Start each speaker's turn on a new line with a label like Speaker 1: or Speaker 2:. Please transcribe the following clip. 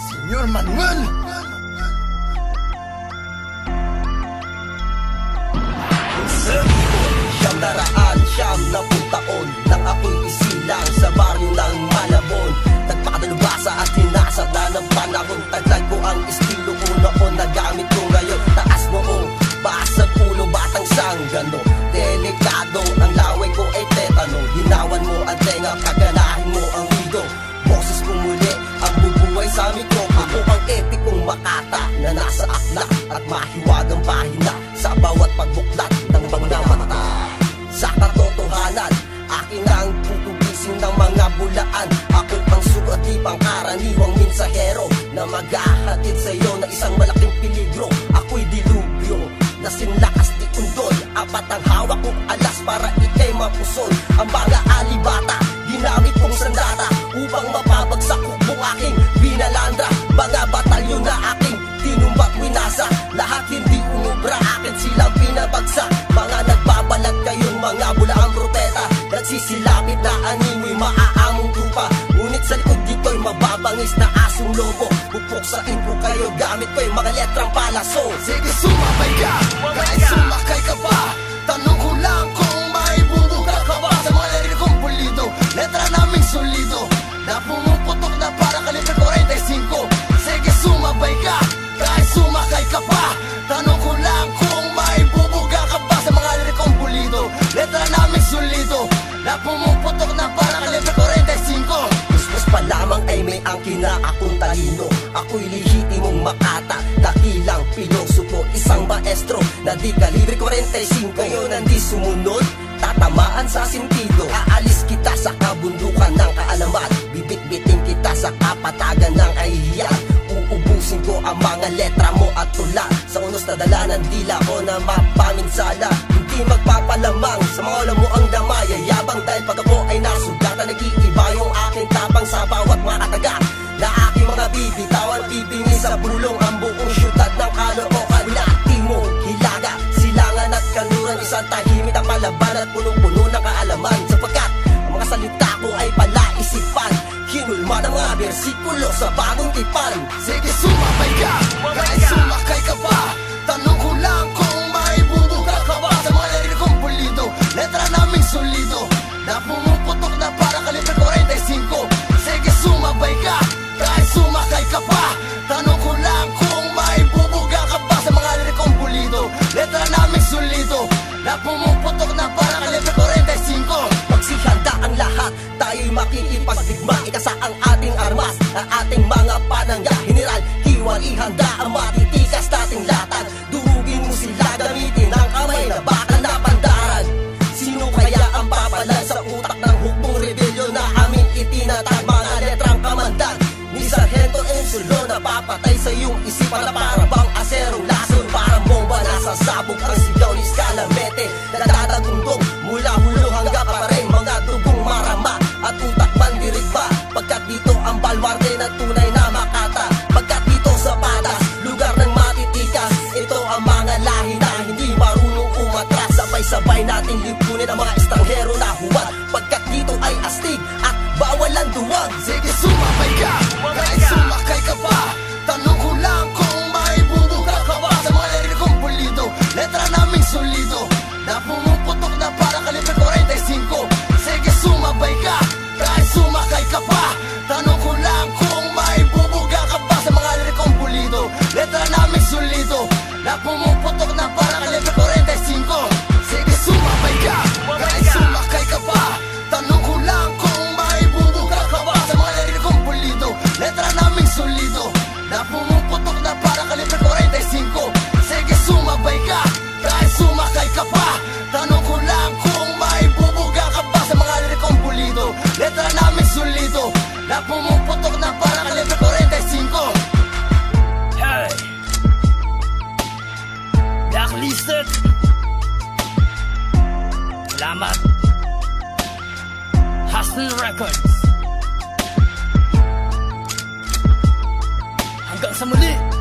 Speaker 1: Senyor Manuel! Siyam na taon nang ako'y isilang sa baryo ng Malabon. Nagpakadalubasa at hinasada ng panahon. Taglay ko ang estilo ko noon, nagamit ko ngayon. Taas noong, basag ulo, batang sanggano. Delikado, ang laway ko ay tetano. Ginawan mo ang tenga, kaganahin mo ang wido. Boses ko muli, ang bubuhay sa mikropono. Ang epikong makata na nasa aklat at mahiwagang pahina sa bawat pagbuklat ng mga mata. Sa katotohanan, aking ang tutubisin ng mga bulaan. Ako ang sugat di pangkaraniwang mensahero na maghahatid sa'yo na isang malaking peligro. Ako'y dilubyo na sinlakas di undol. Apat ang hawak kong alas para ikay mapusol. Ang mga alibata, ginamit kong sandata upang mapabagsak kung aking binalandra. Mga batalyon na aking tinumbat winasa, lahat hindi umubra, akin silang pinabagsak. Mga nagbabalag kayong mga bulaang propeta, nagsisilapit na animoy maaamong tupa. Ngunit sa likod dito'y mababangis na asong lobo. Pupuksain ko kayo gamit ko'y mga letrang palaso.
Speaker 2: Sige, sumabay ka, kahit sumakay ka pa. Tanong ko lang kung may bubuka ka ba sa mga lirik kong pulido. Letra naming solido na pumuputok na parang kalibre 45. Sige, sumabay ka, kahit sumakay ka pa. Tanong ko lang kung may bubuga ka ba sa mga lirik kong pulido. Letra naming solido na pumuputok na parang kalibre 45.
Speaker 1: Gusto pa lamang ay may angkin na akong talino. Ako'y lehitimong makata, dakilang pilosopo, isang maestro na di kalibre 45. Ngayon ang di sumunod, tatamaan sa sentido. Aalis kita sa kabundukan ng kaalaman, bibit-biting kita sa kapatagan ng kahihiyan. Uubusin ko ang mga letra mo at tula sa unos na dala ng dila ko na mapaminsala. Hindi magpapalamang sa mga ulam mo ang damaya. Yabang dahil pag ako ay nasugatan, nag-iiba yung aking tapang sa bawat mga kataga na aking mga bibitawan. Bibingin sa bulong ang buong syudad ng Caloocan. Lati mo, Hilaga, Silangan at Kanluran, isang tahimik ang palaban at punong-puno ng kaalaman. Sapagkat ang mga salita ko ay palaisipan, hinulma ng mga bersikulo sa bagong tipan.
Speaker 2: Sige, sumabay ka, kahit sumakay ka pa. Tanong ko lang kung may bubuka ka ba sa mga lirik kong pulido. Letra naming solido na pumuputok na parang kalibre 45. Sige, sumabay ka, kahit sumakay ka pa. Tanong ko lang kung may bubuga ka ba sa mga lirik kong pulido. Letra naming solido na pumuputok na parang kalibre 45.
Speaker 1: Magsihanda ang lahat, tayo'y makikipagdigma. Ikasa ang ating armas, ang ating mga panangga. General, Kiwan, ihanda ang matitikas nating latag. Durugin mo sila, gamitin ang kamay na bakal na pandaran. Sino kaya ang papalan sa utak ng hukbong rebelyon na aming itinatag? Mga letrang kamandag ni Sargento Ensulo na papatay sa iyong isipan na para bang aserong lason. Parang bomba nasa sabog ang sigaw ni Escalante na dadagundong mula hulo hanggang paring mga dugong marama at utak mandirigba. Pagkat dito ang balwarde ng tunay na Makata. Pagkat dito sa Padas, lugar ng matitikas, ito ang mga lahi na hindi marunong umatras. Sabay-sabay nating lipunin ang mga estranghero na huwag. Pagkat dito ay astig at bawal ang duwag.
Speaker 2: Sige, sumabay ka, kahit sumakay ka pa. Tanong ko lang kung may bubuka ka ba sa mga lirik kong pulido. Letra naming solido na pumuputok na parang kalibre 45. Sige, sumabay ka, kahit sumakay ka pa. Tanong ko lang kung may bubuga ka ba sa mga lirik kong pulido. Letra naming solido na pumuputok na parang kalibre 45. Sige, sumabay ka, kahit sumakay ka pa. Tanong ko lang kung may bubuga ka ba sa mga lirik kong pulido. Letra naming solido na pumuputok na parang kalibre 45. Sige, sumabay ka, kahit sumakay ka pa. Tanong ko lang kung may bubuga ka ba sa mga lirik kong pulido. Letra naming solido na pumuputok na parang kalibre 45.
Speaker 3: Hey! Blacklisted! Salamat! Hustle Records! Hanggang sa muli!